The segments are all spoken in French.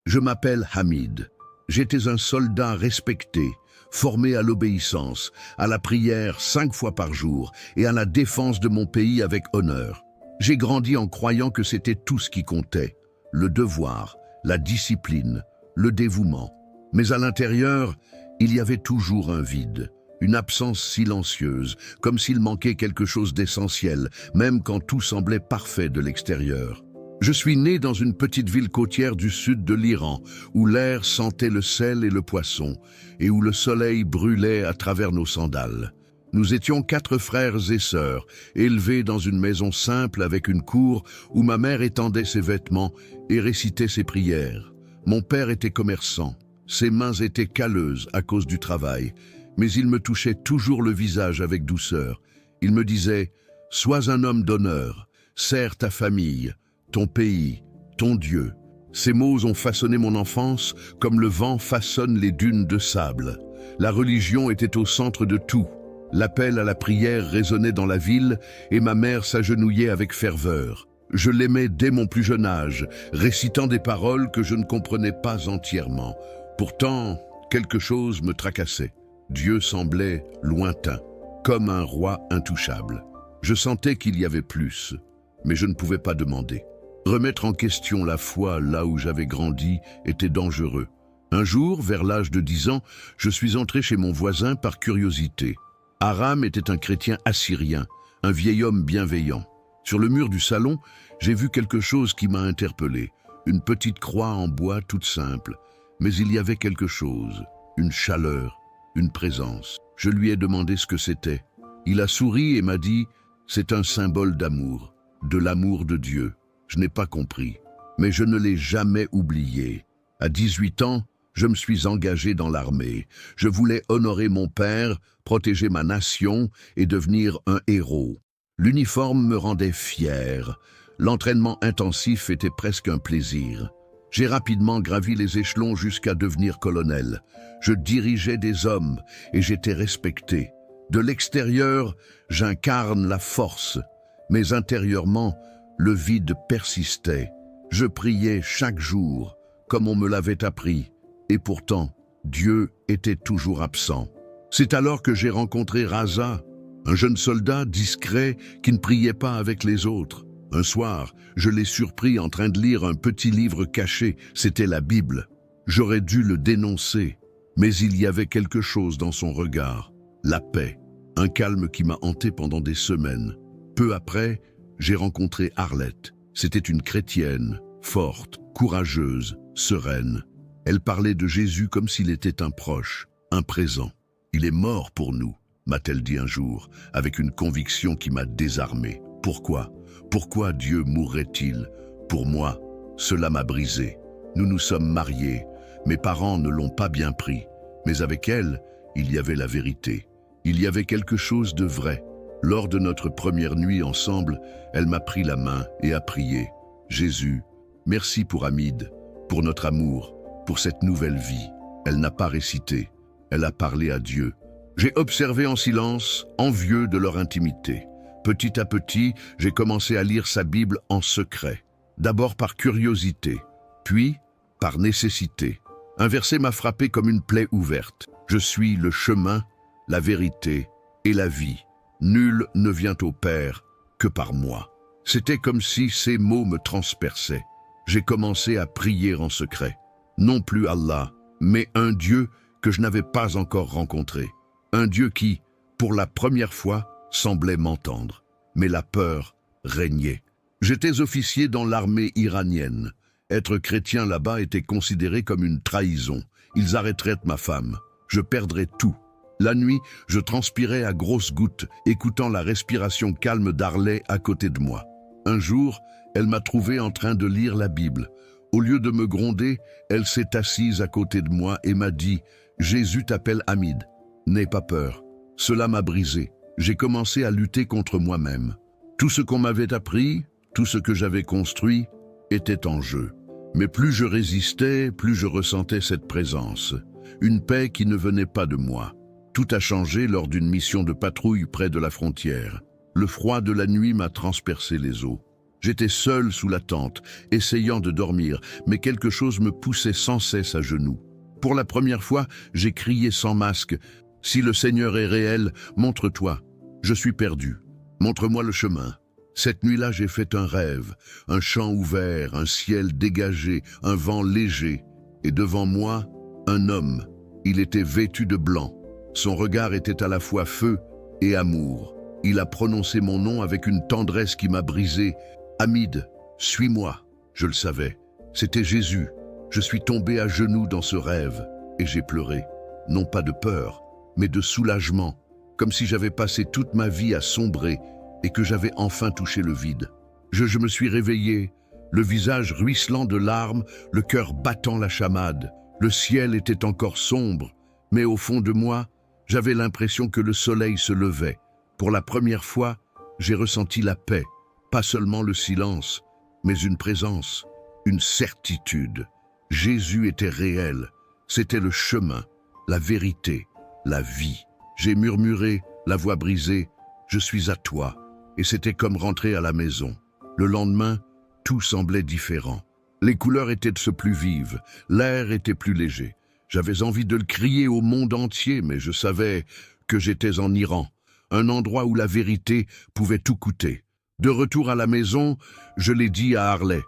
Je m'appelle Hamid. J'étais un soldat respecté, formé à l'obéissance, à la prière 5 fois par jour et à la défense de mon pays avec honneur. J'ai grandi en croyant que c'était tout ce qui comptait, le devoir, la discipline, le dévouement. Mais à l'intérieur, il y avait toujours un vide, une absence silencieuse, comme s'il manquait quelque chose d'essentiel, même quand tout semblait parfait de l'extérieur. Je suis né dans une petite ville côtière du sud de l'Iran, où l'air sentait le sel et le poisson, et où le soleil brûlait à travers nos sandales. Nous étions 4 frères et sœurs, élevés dans une maison simple avec une cour où ma mère étendait ses vêtements et récitait ses prières. Mon père était commerçant, ses mains étaient calleuses à cause du travail, mais il me touchait toujours le visage avec douceur. Il me disait « Sois un homme d'honneur, sers ta famille, ton pays, ton Dieu ». Ces mots ont façonné mon enfance comme le vent façonne les dunes de sable. La religion était au centre de tout. L'appel à la prière résonnait dans la ville et ma mère s'agenouillait avec ferveur. Je l'aimais dès mon plus jeune âge, récitant des paroles que je ne comprenais pas entièrement. Pourtant, quelque chose me tracassait. Dieu semblait lointain, comme un roi intouchable. Je sentais qu'il y avait plus, mais je ne pouvais pas demander. Remettre en question la foi là où j'avais grandi était dangereux. Un jour, vers l'âge de 10 ans, je suis entré chez mon voisin par curiosité. Aram était un chrétien assyrien, un vieil homme bienveillant. Sur le mur du salon, j'ai vu quelque chose qui m'a interpellé. Une petite croix en bois toute simple. Mais il y avait quelque chose, une chaleur, une présence. Je lui ai demandé ce que c'était. Il a souri et m'a dit « C'est un symbole d'amour, de l'amour de Dieu ». Je n'ai pas compris, mais je ne l'ai jamais oublié. À 18 ans, je me suis engagé dans l'armée. Je voulais honorer mon père, protéger ma nation et devenir un héros. L'uniforme me rendait fier. L'entraînement intensif était presque un plaisir. J'ai rapidement gravi les échelons jusqu'à devenir colonel. Je dirigeais des hommes et j'étais respecté. De l'extérieur, j'incarne la force, mais intérieurement, le vide persistait. Je priais chaque jour, comme on me l'avait appris, et pourtant, Dieu était toujours absent. C'est alors que j'ai rencontré Raza, un jeune soldat discret qui ne priait pas avec les autres. Un soir, je l'ai surpris en train de lire un petit livre caché, c'était la Bible. J'aurais dû le dénoncer, mais il y avait quelque chose dans son regard, la paix, un calme qui m'a hanté pendant des semaines. Peu après, j'ai rencontré Arlette. C'était une chrétienne, forte, courageuse, sereine. Elle parlait de Jésus comme s'il était un proche, un présent. « Il est mort pour nous », m'a-t-elle dit un jour, avec une conviction qui m'a désarmé. Pourquoi ? Pourquoi Dieu mourrait-il? Pour moi, cela m'a brisé. Nous nous sommes mariés. Mes parents ne l'ont pas bien pris. Mais avec elle, il y avait la vérité. Il y avait quelque chose de vrai. Lors de notre première nuit ensemble, elle m'a pris la main et a prié. « Jésus, merci pour Hamid, pour notre amour, pour cette nouvelle vie. » Elle n'a pas récité, elle a parlé à Dieu. J'ai observé en silence, envieux de leur intimité. Petit à petit, j'ai commencé à lire sa Bible en secret. D'abord par curiosité, puis par nécessité. Un verset m'a frappé comme une plaie ouverte. « Je suis le chemin, la vérité et la vie. Nul ne vient au Père que par moi. » C'était comme si ces mots me transperçaient. J'ai commencé à prier en secret. Non plus Allah, mais un Dieu que je n'avais pas encore rencontré. Un Dieu qui, pour la première fois, semblait m'entendre. Mais la peur régnait. J'étais officier dans l'armée iranienne. Être chrétien là-bas était considéré comme une trahison. Ils arrêteraient ma femme. Je perdrais tout. La nuit, je transpirais à grosses gouttes, écoutant la respiration calme d'Arlet à côté de moi. Un jour, elle m'a trouvé en train de lire la Bible. Au lieu de me gronder, elle s'est assise à côté de moi et m'a dit « Jésus t'appelle Hamid. N'aie pas peur. » Cela m'a brisé. J'ai commencé à lutter contre moi-même. Tout ce qu'on m'avait appris, tout ce que j'avais construit, était en jeu. Mais plus je résistais, plus je ressentais cette présence. Une paix qui ne venait pas de moi. Tout a changé lors d'une mission de patrouille près de la frontière. Le froid de la nuit m'a transpercé les os. J'étais seul sous la tente, essayant de dormir, mais quelque chose me poussait sans cesse à genoux. Pour la première fois, j'ai crié sans masque, « Si le Seigneur est réel, montre-toi. Je suis perdu. Montre-moi le chemin. » Cette nuit-là, j'ai fait un rêve, un champ ouvert, un ciel dégagé, un vent léger, et devant moi, un homme. Il était vêtu de blanc. Son regard était à la fois feu et amour. Il a prononcé mon nom avec une tendresse qui m'a brisé. « Hamid, suis-moi. » Je le savais. C'était Jésus. Je suis tombé à genoux dans ce rêve et j'ai pleuré. Non pas de peur, mais de soulagement, comme si j'avais passé toute ma vie à sombrer et que j'avais enfin touché le vide. Je me suis réveillé, le visage ruisselant de larmes, le cœur battant la chamade. Le ciel était encore sombre, mais au fond de moi, j'avais l'impression que le soleil se levait. Pour la première fois, j'ai ressenti la paix, pas seulement le silence, mais une présence, une certitude. Jésus était réel, c'était le chemin, la vérité, la vie. J'ai murmuré, la voix brisée, « Je suis à toi », et c'était comme rentrer à la maison. Le lendemain, tout semblait différent. Les couleurs étaient plus vives, l'air était plus léger. J'avais envie de le crier au monde entier, mais je savais que j'étais en Iran, un endroit où la vérité pouvait tout coûter. De retour à la maison, je l'ai dit à Harley.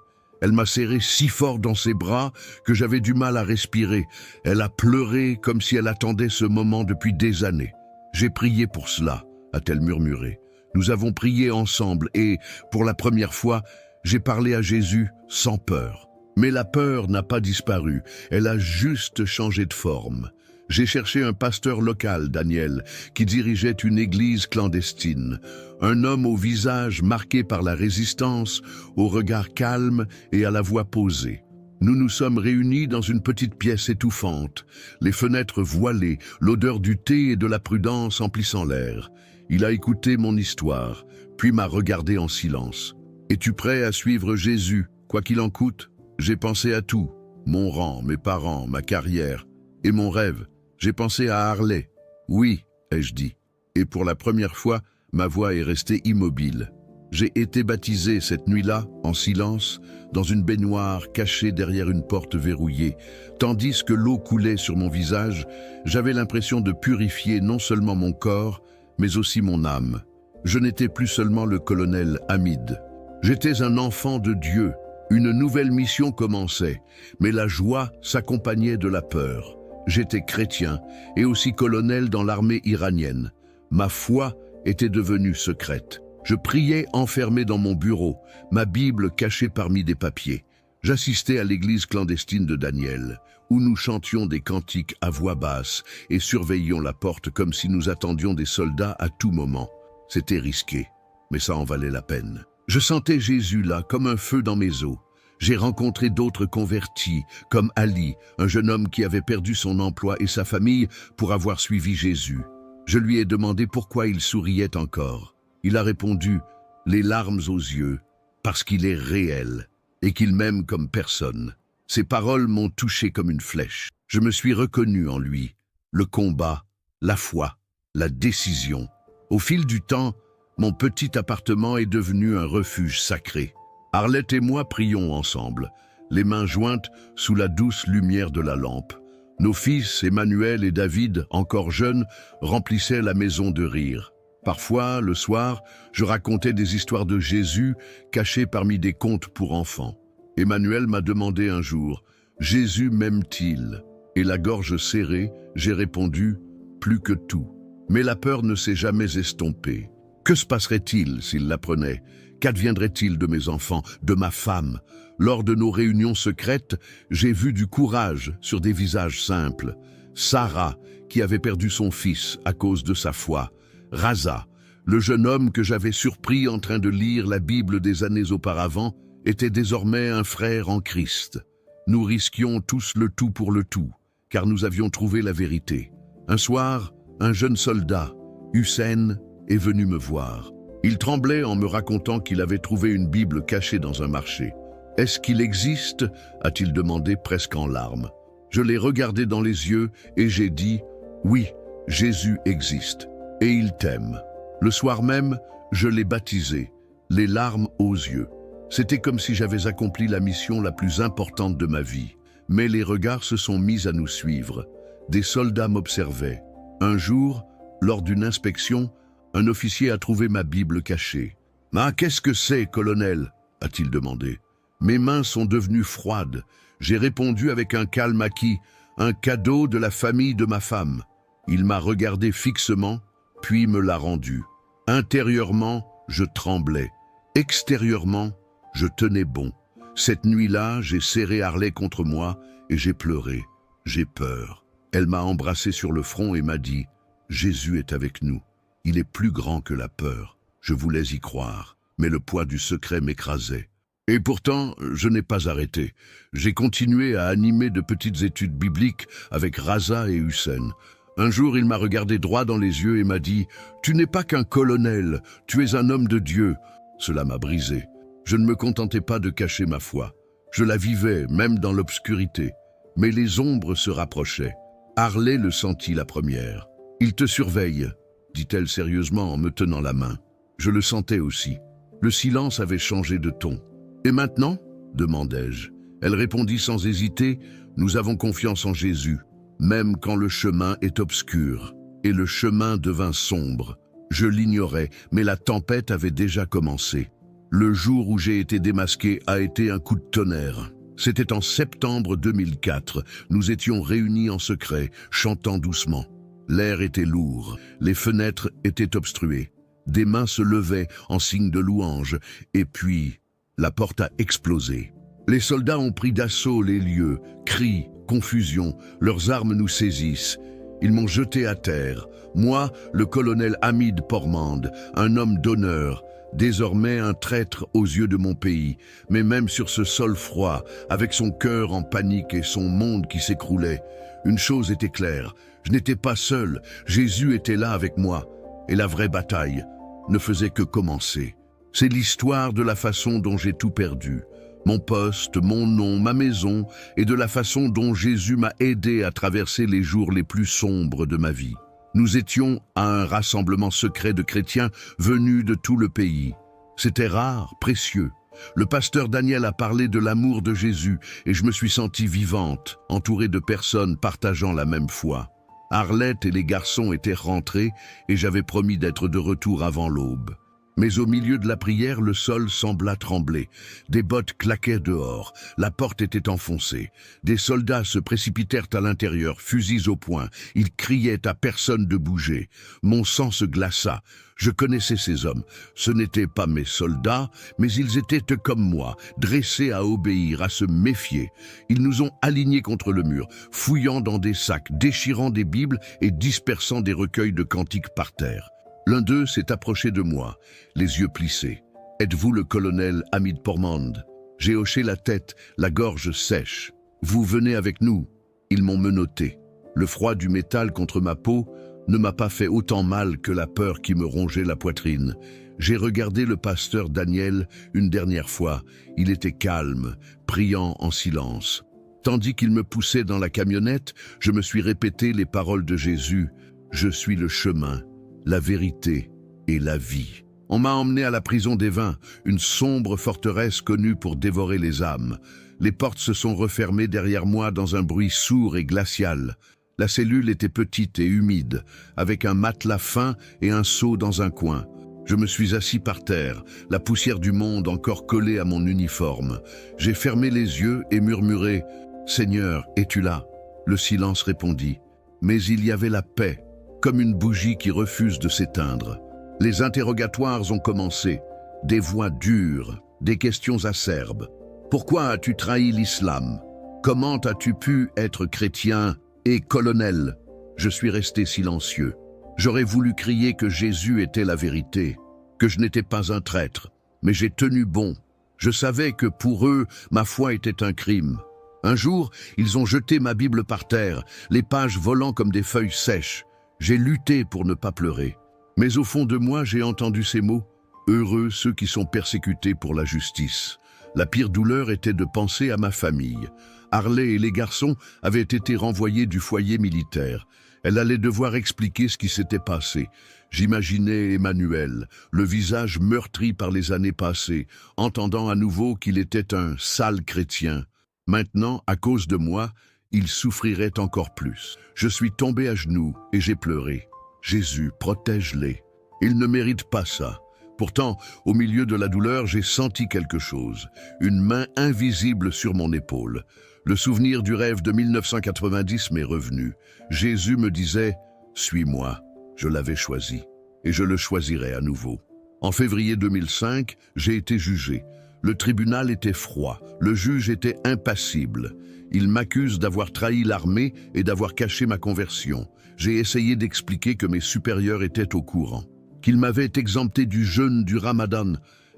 Elle m'a serré si fort dans ses bras que j'avais du mal à respirer. Elle a pleuré comme si elle attendait ce moment depuis des années. « J'ai prié pour cela », a-t-elle murmuré. Nous avons prié ensemble et, pour la première fois, j'ai parlé à Jésus sans peur. Mais la peur n'a pas disparu, elle a juste changé de forme. J'ai cherché un pasteur local, Daniel, qui dirigeait une église clandestine. Un homme au visage marqué par la résistance, au regard calme et à la voix posée. Nous nous sommes réunis dans une petite pièce étouffante, les fenêtres voilées, l'odeur du thé et de la prudence emplissant l'air. Il a écouté mon histoire, puis m'a regardé en silence. « Es-tu prêt à suivre Jésus, quoi qu'il en coûte ?» J'ai pensé à tout, mon rang, mes parents, ma carrière et mon rêve. J'ai pensé à Harley. « Oui », ai-je dit. Et pour la première fois, ma voix est restée immobile. J'ai été baptisé cette nuit-là, en silence, dans une baignoire cachée derrière une porte verrouillée. Tandis que l'eau coulait sur mon visage, j'avais l'impression de purifier non seulement mon corps, mais aussi mon âme. Je n'étais plus seulement le colonel Hamid. J'étais un enfant de Dieu. Une nouvelle mission commençait, mais la joie s'accompagnait de la peur. J'étais chrétien et aussi colonel dans l'armée iranienne. Ma foi était devenue secrète. Je priais enfermé dans mon bureau, ma Bible cachée parmi des papiers. J'assistais à l'église clandestine de Daniel, où nous chantions des cantiques à voix basse et surveillions la porte comme si nous attendions des soldats à tout moment. C'était risqué, mais ça en valait la peine. Je sentais Jésus là, comme un feu dans mes os. J'ai rencontré d'autres convertis, comme Ali, un jeune homme qui avait perdu son emploi et sa famille pour avoir suivi Jésus. Je lui ai demandé pourquoi il souriait encore. Il a répondu, les larmes aux yeux, parce qu'il est réel et qu'il m'aime comme personne. Ses paroles m'ont touché comme une flèche. Je me suis reconnu en lui. Le combat, la foi, la décision. Au fil du temps, mon petit appartement est devenu un refuge sacré. Arlette et moi prions ensemble, les mains jointes sous la douce lumière de la lampe. Nos fils, Emmanuel et David, encore jeunes, remplissaient la maison de rire. Parfois, le soir, je racontais des histoires de Jésus cachées parmi des contes pour enfants. Emmanuel m'a demandé un jour, « Jésus m'aime-t-il » Et la gorge serrée, j'ai répondu, « Plus que tout ». Mais la peur ne s'est jamais estompée. Que se passerait-il s'il l'apprenait? Qu'adviendrait-il de mes enfants, de ma femme? Lors de nos réunions secrètes, j'ai vu du courage sur des visages simples. Sarah, qui avait perdu son fils à cause de sa foi. Raza, le jeune homme que j'avais surpris en train de lire la Bible des années auparavant, était désormais un frère en Christ. Nous risquions tous le tout pour le tout, car nous avions trouvé la vérité. Un soir, un jeune soldat, Hussein, est venu me voir. Il tremblait en me racontant qu'il avait trouvé une Bible cachée dans un marché. « Est-ce qu'il existe ?» a-t-il demandé presque en larmes. Je l'ai regardé dans les yeux et j'ai dit « Oui, Jésus existe et il t'aime. » Le soir même, je l'ai baptisé, les larmes aux yeux. C'était comme si j'avais accompli la mission la plus importante de ma vie. Mais les regards se sont mis à nous suivre. Des soldats m'observaient. Un jour, lors d'une inspection, un officier a trouvé ma Bible cachée. « Ah, qu'est-ce que c'est, colonel ?» a-t-il demandé. Mes mains sont devenues froides. J'ai répondu avec un calme acquis, un cadeau de la famille de ma femme. Il m'a regardé fixement, puis me l'a rendu. Intérieurement, je tremblais. Extérieurement, je tenais bon. Cette nuit-là, j'ai serré Harley contre moi et j'ai pleuré. J'ai peur. Elle m'a embrassé sur le front et m'a dit « Jésus est avec nous. Il est plus grand que la peur. » Je voulais y croire, mais le poids du secret m'écrasait. Et pourtant, je n'ai pas arrêté. J'ai continué à animer de petites études bibliques avec Raza et Hussein. Un jour, il m'a regardé droit dans les yeux et m'a dit « Tu n'es pas qu'un colonel, tu es un homme de Dieu. » Cela m'a brisé. Je ne me contentais pas de cacher ma foi. Je la vivais, même dans l'obscurité. Mais les ombres se rapprochaient. Harley le sentit la première. « Il te surveille », dit-elle sérieusement en me tenant la main. Je le sentais aussi. Le silence avait changé de ton. « Et maintenant ?» demandai-je. Elle répondit sans hésiter « Nous avons confiance en Jésus, même quand le chemin est obscur. » Et le chemin devint sombre. Je l'ignorais, mais la tempête avait déjà commencé. Le jour où j'ai été démasqué a été un coup de tonnerre. C'était en septembre 2004. Nous étions réunis en secret, chantant doucement. L'air était lourd, les fenêtres étaient obstruées. Des mains se levaient en signe de louange, et puis la porte a explosé. Les soldats ont pris d'assaut les lieux, cris, confusion, leurs armes nous saisissent. Ils m'ont jeté à terre. Moi, le colonel Hamid Pormand, un homme d'honneur, désormais un traître aux yeux de mon pays, mais même sur ce sol froid, avec son cœur en panique et son monde qui s'écroulait, une chose était claire, je n'étais pas seul, Jésus était là avec moi, et la vraie bataille ne faisait que commencer. C'est l'histoire de la façon dont j'ai tout perdu, mon poste, mon nom, ma maison, et de la façon dont Jésus m'a aidé à traverser les jours les plus sombres de ma vie. Nous étions à un rassemblement secret de chrétiens venus de tout le pays. C'était rare, précieux. Le pasteur Daniel a parlé de l'amour de Jésus et je me suis sentie vivante, entourée de personnes partageant la même foi. Arlette et les garçons étaient rentrés et j'avais promis d'être de retour avant l'aube. Mais au milieu de la prière, le sol sembla trembler. Des bottes claquaient dehors. La porte était enfoncée. Des soldats se précipitèrent à l'intérieur, fusils au poing. Ils criaient à personne de bouger. Mon sang se glaça. Je connaissais ces hommes. Ce n'étaient pas mes soldats, mais ils étaient comme moi, dressés à obéir, à se méfier. Ils nous ont alignés contre le mur, fouillant dans des sacs, déchirant des Bibles et dispersant des recueils de cantiques par terre. L'un d'eux s'est approché de moi, les yeux plissés. « Êtes-vous le colonel Hamid Pormand ?» J'ai hoché la tête, la gorge sèche. « Vous venez avec nous ?» Ils m'ont menotté. Le froid du métal contre ma peau ne m'a pas fait autant mal que la peur qui me rongeait la poitrine. J'ai regardé le pasteur Daniel une dernière fois. Il était calme, priant en silence. Tandis qu'il me poussait dans la camionnette, je me suis répété les paroles de Jésus. « Je suis le chemin, la vérité et la vie. » On m'a emmené à la prison des vins, une sombre forteresse connue pour dévorer les âmes. Les portes se sont refermées derrière moi dans un bruit sourd et glacial. La cellule était petite et humide, avec un matelas fin et un seau dans un coin. Je me suis assis par terre, la poussière du monde encore collée à mon uniforme. J'ai fermé les yeux et murmuré « Seigneur, es-tu là ?» Le silence répondit. Mais il y avait la paix, comme une bougie qui refuse de s'éteindre. Les interrogatoires ont commencé, des voix dures, des questions acerbes. Pourquoi as-tu trahi l'islam? Comment as-tu pu être chrétien et colonel? Je suis resté silencieux. J'aurais voulu crier que Jésus était la vérité, que je n'étais pas un traître, mais j'ai tenu bon. Je savais que pour eux, ma foi était un crime. Un jour, ils ont jeté ma Bible par terre, les pages volant comme des feuilles sèches. J'ai lutté pour ne pas pleurer. Mais au fond de moi, j'ai entendu ces mots. Heureux ceux qui sont persécutés pour la justice. La pire douleur était de penser à ma famille. Harley et les garçons avaient été renvoyés du foyer militaire. Elle allait devoir expliquer ce qui s'était passé. J'imaginais Emmanuel, le visage meurtri par les années passées, entendant à nouveau qu'il était un sale chrétien. Maintenant, à cause de moi, il souffrirait encore plus. Je suis tombé à genoux et j'ai pleuré. Jésus, protège-les. Ils ne méritent pas ça. Pourtant, au milieu de la douleur, j'ai senti quelque chose. Une main invisible sur mon épaule. Le souvenir du rêve de 1990 m'est revenu. Jésus me disait « Suis-moi ». Je l'avais choisi et je le choisirai à nouveau. En février 2005, j'ai été jugé. Le tribunal était froid. Le juge était impassible. Il m'accuse d'avoir trahi l'armée et d'avoir caché ma conversion. J'ai essayé d'expliquer que mes supérieurs étaient au courant, qu'ils m'avaient exempté du jeûne du Ramadan.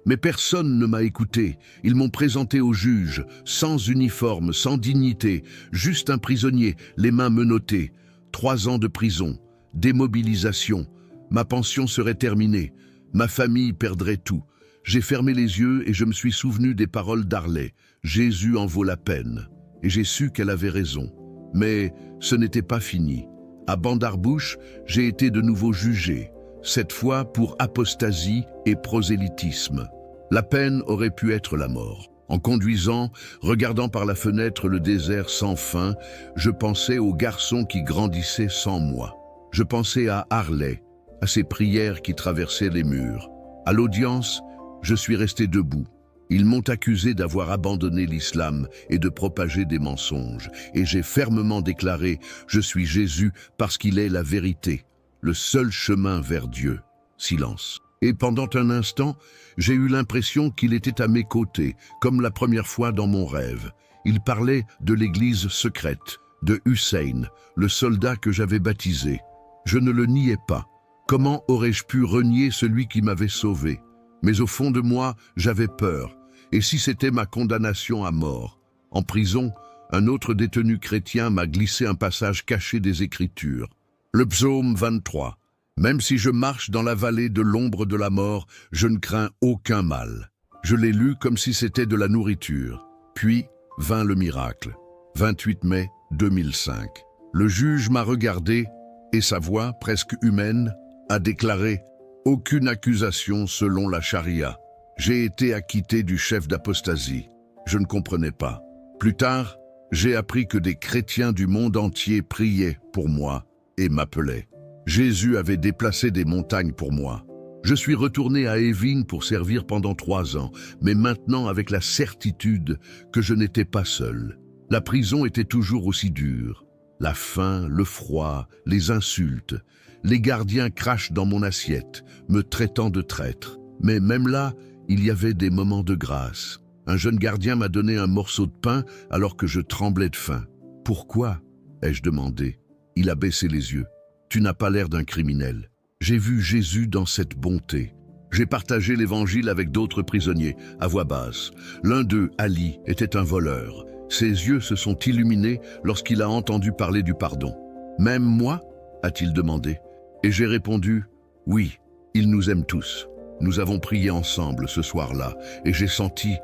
Mais personne ne m'a écouté. Ils m'ont présenté au juge, sans uniforme, sans dignité, juste un prisonnier, les mains menottées. 3 ans de prison, démobilisation. Ma pension serait terminée. Ma famille perdrait tout. J'ai fermé les yeux et je me suis souvenu des paroles d'Harley. Jésus en vaut la peine. Et j'ai su qu'elle avait raison. Mais ce n'était pas fini. À Bandarbouch, j'ai été de nouveau jugé, cette fois pour apostasie et prosélytisme. La peine aurait pu être la mort. En conduisant, regardant par la fenêtre le désert sans fin, je pensais aux garçons qui grandissaient sans moi. Je pensais à Harley, à ses prières qui traversaient les murs. À l'audience, je suis resté debout. Ils m'ont accusé d'avoir abandonné l'islam et de propager des mensonges. Et j'ai fermement déclaré « Je suis Jésus parce qu'il est la vérité, le seul chemin vers Dieu. » Silence. Et pendant un instant, j'ai eu l'impression qu'il était à mes côtés, comme la première fois dans mon rêve. Il parlait de l'église secrète, de Hussein, le soldat que j'avais baptisé. Je ne le niais pas. Comment aurais-je pu renier celui qui m'avait sauvé? Mais au fond de moi, j'avais peur. Et si c'était ma condamnation à mort? En prison, un autre détenu chrétien m'a glissé un passage caché des Écritures. Le psaume 23. Même si je marche dans la vallée de l'ombre de la mort, je ne crains aucun mal. Je l'ai lu comme si c'était de la nourriture. Puis vint le miracle. 28 mai 2005. Le juge m'a regardé et sa voix, presque humaine, a déclaré « Aucune accusation selon la charia ». J'ai été acquitté du chef d'apostasie. Je ne comprenais pas. Plus tard, j'ai appris que des chrétiens du monde entier priaient pour moi et m'appelaient. Jésus avait déplacé des montagnes pour moi. Je suis retourné à Evin pour servir pendant 3 ans, mais maintenant avec la certitude que je n'étais pas seul. La prison était toujours aussi dure. La faim, le froid, les insultes. Les gardiens crachent dans mon assiette, me traitant de traître. Mais même là, il y avait des moments de grâce. Un jeune gardien m'a donné un morceau de pain alors que je tremblais de faim. « Pourquoi ?» ai-je demandé. Il a baissé les yeux. « Tu n'as pas l'air d'un criminel. » J'ai vu Jésus dans cette bonté. J'ai partagé l'évangile avec d'autres prisonniers, à voix basse. L'un d'eux, Ali, était un voleur. Ses yeux se sont illuminés lorsqu'il a entendu parler du pardon. « Même moi ?» a-t-il demandé. Et j'ai répondu « Oui, il nous aime tous. » Nous avons prié ensemble ce soir-là et j'ai senti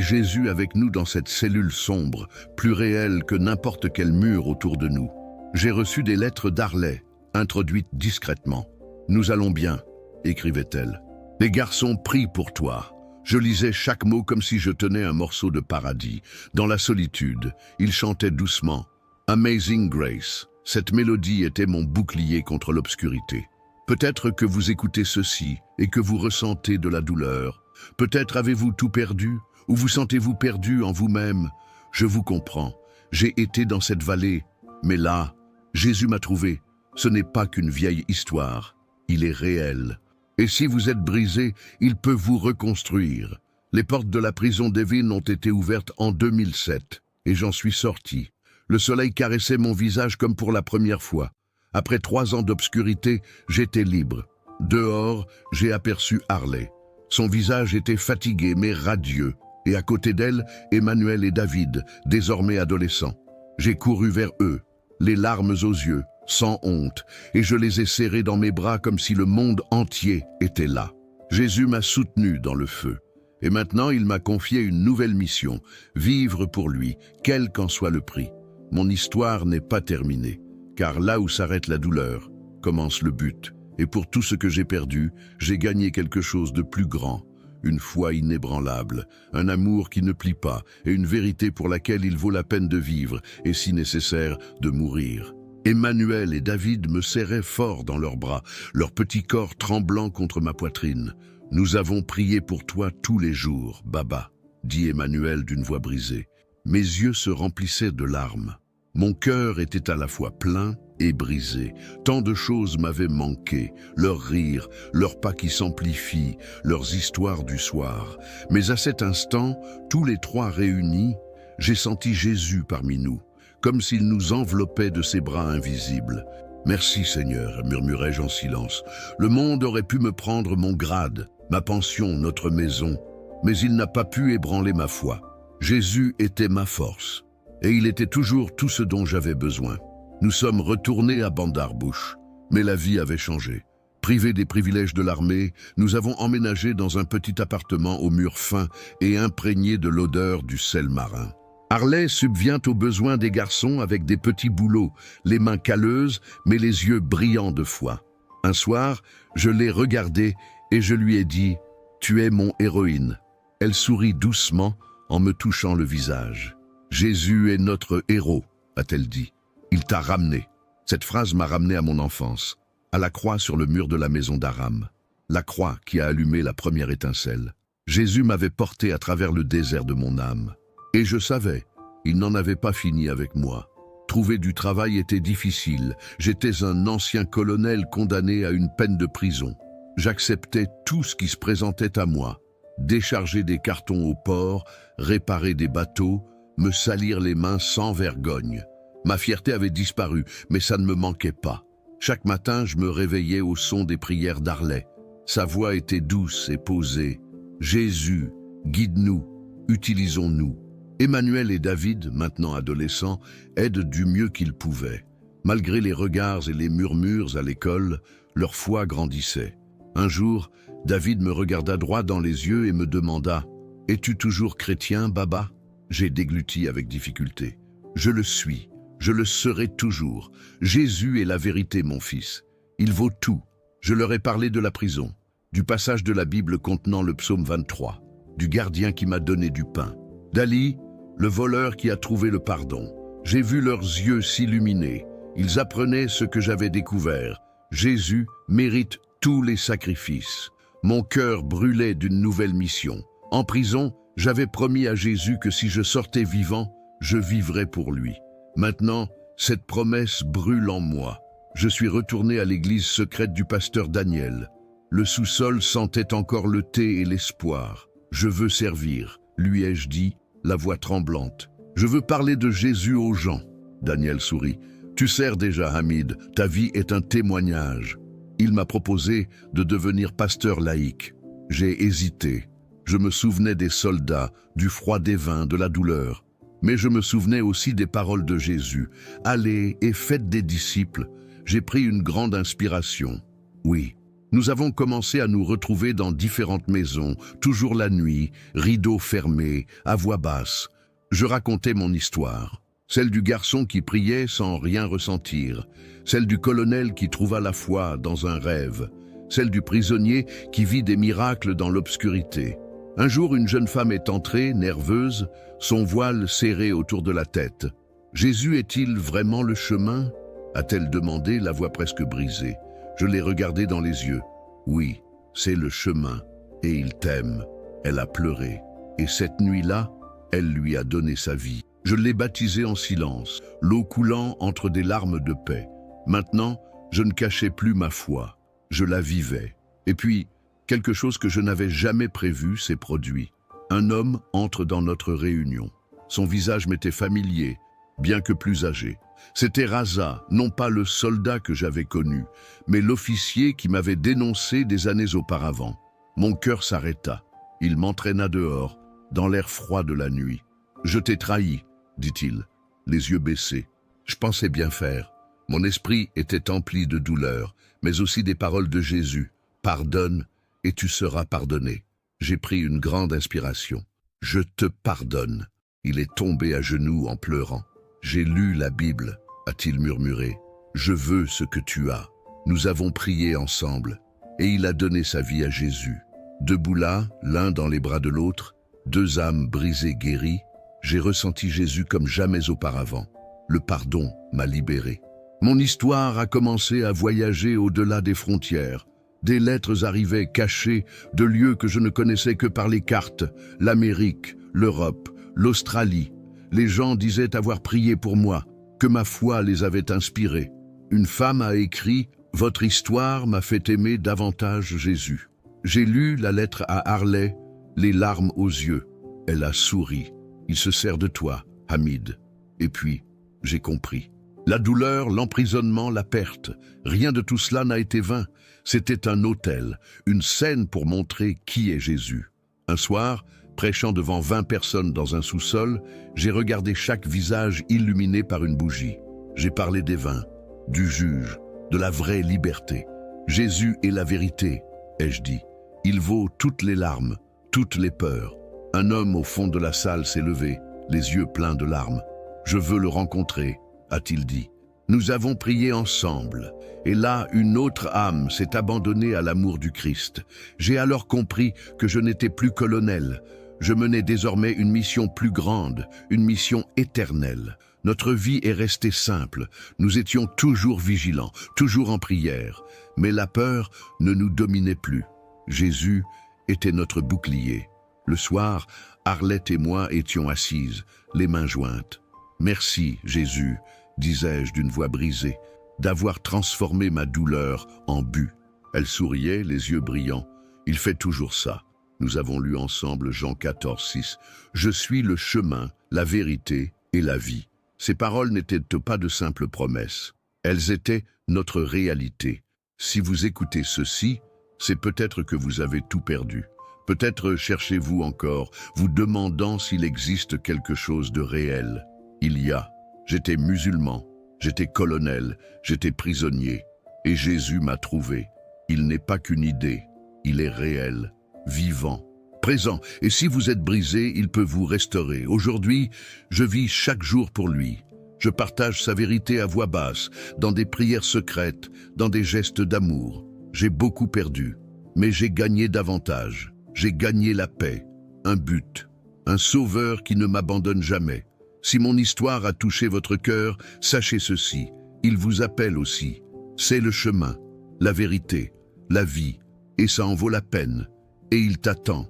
Jésus avec nous dans cette cellule sombre, plus réelle que n'importe quel mur autour de nous. J'ai reçu des lettres d'Harley, introduites discrètement. « Nous allons bien », écrivait-elle. « Les garçons prient pour toi. » Je lisais chaque mot comme si je tenais un morceau de paradis. Dans la solitude, ils chantaient doucement. « Amazing Grace ». Cette mélodie était mon bouclier contre l'obscurité. Peut-être que vous écoutez ceci et que vous ressentez de la douleur. Peut-être avez-vous tout perdu ou vous sentez-vous perdu en vous-même. Je vous comprends. J'ai été dans cette vallée, mais là, Jésus m'a trouvé. Ce n'est pas qu'une vieille histoire. Il est réel. Et si vous êtes brisé, il peut vous reconstruire. Les portes de la prison d'Evin ont été ouvertes en 2007 et j'en suis sorti. Le soleil caressait mon visage comme pour la première fois. Après 3 ans d'obscurité, j'étais libre. Dehors, j'ai aperçu Harley. Son visage était fatigué mais radieux. Et à côté d'elle, Emmanuel et David, désormais adolescents. J'ai couru vers eux, les larmes aux yeux, sans honte, et je les ai serrés dans mes bras comme si le monde entier était là. Jésus m'a soutenu dans le feu. Et maintenant, il m'a confié une nouvelle mission, vivre pour lui, quel qu'en soit le prix. Mon histoire n'est pas terminée. Car là où s'arrête la douleur, commence le but. Et pour tout ce que j'ai perdu, j'ai gagné quelque chose de plus grand. Une foi inébranlable, un amour qui ne plie pas et une vérité pour laquelle il vaut la peine de vivre et, si nécessaire, de mourir. Emmanuel et David me serraient fort dans leurs bras, leur petit corps tremblant contre ma poitrine. « Nous avons prié pour toi tous les jours, Baba », dit Emmanuel d'une voix brisée. Mes yeux se remplissaient de larmes. Mon cœur était à la fois plein et brisé. Tant de choses m'avaient manqué, leurs rires, leurs pas qui s'amplifient, leurs histoires du soir. Mais à cet instant, tous les trois réunis, j'ai senti Jésus parmi nous, comme s'il nous enveloppait de ses bras invisibles. « Merci Seigneur », murmurai-je en silence. Le monde aurait pu me prendre mon grade, ma pension, notre maison, mais il n'a pas pu ébranler ma foi. Jésus était ma force, et il était toujours tout ce dont j'avais besoin. Nous sommes retournés à Bandar Bush, mais la vie avait changé. Privés des privilèges de l'armée, nous avons emménagé dans un petit appartement aux murs fins et imprégné de l'odeur du sel marin. Harley subvient aux besoins des garçons avec des petits boulots, les mains calleuses, mais les yeux brillants de foi. Un soir, je l'ai regardée et je lui ai dit « Tu es mon héroïne ». Elle sourit doucement en me touchant le visage. « Jésus est notre héros », a-t-elle dit. « Il t'a ramené ». Cette phrase m'a ramené à mon enfance, à la croix sur le mur de la maison d'Aram. La croix qui a allumé la première étincelle. Jésus m'avait porté à travers le désert de mon âme. Et je savais, il n'en avait pas fini avec moi. Trouver du travail était difficile. J'étais un ancien colonel condamné à une peine de prison. J'acceptais tout ce qui se présentait à moi. Décharger des cartons au port, réparer des bateaux, me salir les mains sans vergogne. Ma fierté avait disparu, mais ça ne me manquait pas. Chaque matin, je me réveillais au son des prières d'Harley. Sa voix était douce et posée. « Jésus, guide-nous, utilisons-nous ». Emmanuel et David, maintenant adolescents, aident du mieux qu'ils pouvaient. Malgré les regards et les murmures à l'école, leur foi grandissait. Un jour, David me regarda droit dans les yeux et me demanda « Es-tu toujours chrétien, Baba ?» J'ai dégluti avec difficulté. « Je le suis, je le serai toujours. Jésus est la vérité, mon fils. Il vaut tout. » Je leur ai parlé de la prison, du passage de la Bible contenant le psaume 23, du gardien qui m'a donné du pain, d'Ali, le voleur qui a trouvé le pardon. J'ai vu leurs yeux s'illuminer. Ils apprenaient ce que j'avais découvert. Jésus mérite tous les sacrifices. Mon cœur brûlait d'une nouvelle mission. En prison, j'avais promis à Jésus que si je sortais vivant, je vivrais pour lui. Maintenant, cette promesse brûle en moi. Je suis retourné à l'église secrète du pasteur Daniel. Le sous-sol sentait encore le thé et l'espoir. Je veux servir, lui ai-je dit, la voix tremblante. Je veux parler de Jésus aux gens. Daniel sourit. Tu sers déjà, Hamid, ta vie est un témoignage. Il m'a proposé de devenir pasteur laïque. J'ai hésité. Je me souvenais des soldats, du froid des vins, de la douleur. Mais je me souvenais aussi des paroles de Jésus. Allez et faites des disciples. J'ai pris une grande inspiration. Oui, nous avons commencé à nous retrouver dans différentes maisons, toujours la nuit, rideaux fermés, à voix basse. Je racontais mon histoire. Celle du garçon qui priait sans rien ressentir. Celle du colonel qui trouva la foi dans un rêve. Celle du prisonnier qui vit des miracles dans l'obscurité. Un jour, une jeune femme est entrée, nerveuse, son voile serré autour de la tête. « Jésus est-il vraiment le chemin ?» a-t-elle demandé, la voix presque brisée. Je l'ai regardée dans les yeux. « Oui, c'est le chemin, et il t'aime. » Elle a pleuré. Et cette nuit-là, elle lui a donné sa vie. Je l'ai baptisée en silence, l'eau coulant entre des larmes de paix. Maintenant, je ne cachais plus ma foi. Je la vivais. Et puis, quelque chose que je n'avais jamais prévu s'est produit. Un homme entre dans notre réunion. Son visage m'était familier, bien que plus âgé. C'était Raza, non pas le soldat que j'avais connu, mais l'officier qui m'avait dénoncé des années auparavant. Mon cœur s'arrêta. Il m'entraîna dehors, dans l'air froid de la nuit. « Je t'ai trahi », dit-il, les yeux baissés. Je pensais bien faire. Mon esprit était empli de douleur, mais aussi des paroles de Jésus. « Pardonne, et tu seras pardonné. » J'ai pris une grande inspiration. « Je te pardonne. » Il est tombé à genoux en pleurant. « J'ai lu la Bible, a-t-il murmuré. « Je veux ce que tu as. » Nous avons prié ensemble, et il a donné sa vie à Jésus. Debout là, l'un dans les bras de l'autre, deux âmes brisées guéries, j'ai ressenti Jésus comme jamais auparavant. Le pardon m'a libéré. Mon histoire a commencé à voyager au-delà des frontières. Des lettres arrivaient cachées de lieux que je ne connaissais que par les cartes, l'Amérique, l'Europe, l'Australie. Les gens disaient avoir prié pour moi, que ma foi les avait inspirés. Une femme a écrit « Votre histoire m'a fait aimer davantage Jésus ». J'ai lu la lettre à Harley, les larmes aux yeux. Elle a souri. Il se sert de toi, Hamid. Et puis, j'ai compris. La douleur, l'emprisonnement, la perte, rien de tout cela n'a été vain. C'était un autel, une scène pour montrer qui est Jésus. Un soir, prêchant devant 20 personnes dans un sous-sol, j'ai regardé chaque visage illuminé par une bougie. J'ai parlé des vins, du juge, de la vraie liberté. Jésus est la vérité, ai-je dit. Il vaut toutes les larmes, toutes les peurs. Un homme au fond de la salle s'est levé, les yeux pleins de larmes. « Je veux le rencontrer », a-t-il dit. Nous avons prié ensemble, et là, une autre âme s'est abandonnée à l'amour du Christ. J'ai alors compris que je n'étais plus colonel. Je menais désormais une mission plus grande, une mission éternelle. Notre vie est restée simple. Nous étions toujours vigilants, toujours en prière. Mais la peur ne nous dominait plus. Jésus était notre bouclier. Le soir, Arlette et moi étions assises, les mains jointes. « Merci, Jésus », disais-je d'une voix brisée, « d'avoir transformé ma douleur en but. » Elle souriait, les yeux brillants. « Il fait toujours ça. » Nous avons lu ensemble Jean 14, 6. « Je suis le chemin, la vérité et la vie. » Ces paroles n'étaient pas de simples promesses. Elles étaient notre réalité. Si vous écoutez ceci, c'est peut-être que vous avez tout perdu. Peut-être cherchez-vous encore, vous demandant s'il existe quelque chose de réel. Il y a. J'étais musulman, j'étais colonel, j'étais prisonnier. Et Jésus m'a trouvé. Il n'est pas qu'une idée, il est réel, vivant, présent. Et si vous êtes brisé, il peut vous restaurer. Aujourd'hui, je vis chaque jour pour lui. Je partage sa vérité à voix basse, dans des prières secrètes, dans des gestes d'amour. J'ai beaucoup perdu, mais j'ai gagné davantage. J'ai gagné la paix, un but, un sauveur qui ne m'abandonne jamais. Si mon histoire a touché votre cœur, sachez ceci, il vous appelle aussi. C'est le chemin, la vérité, la vie, et ça en vaut la peine. Et il t'attend.